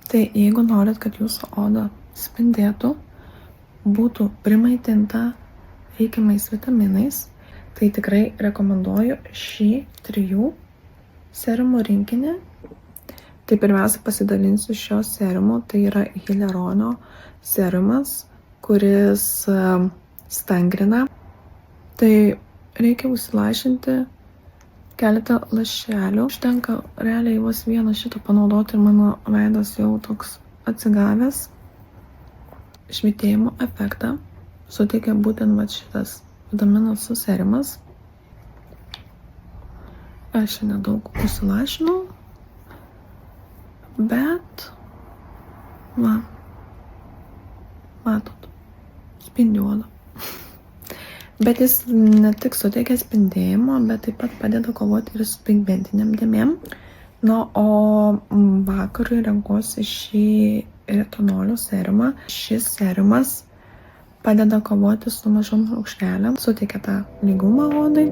Tai jeigu norit, kad jūsų oda spindėtų, būtų primaitinta reikiamais vitaminais, tai tikrai rekomenduoju šį 3 serumų rinkinį. Tai pirmiausia pasidalinsiu šio serumu, tai yra hialurono serumas, kuris stangrina. Tai reikia užsilašinti keletą lašelių. Užtenka realiai vos vieną šito panaudoti ir mano veidas jau toks atsigavęs. Švytėjimo efektą suteikia būtent šitas vitamino C serumas. Aš nedaug užsilašinau, bet matot, spindi oda. Bet jis ne tik suteikia spindėjimo, bet taip pat padeda kovoti ir su pigmentiniam dėmėm. Na, o vakarui renkuosi šį retinolio serumą. Šis serumas padeda kovoti su mažom raukšlelėm, suteikia tą lygumą odai.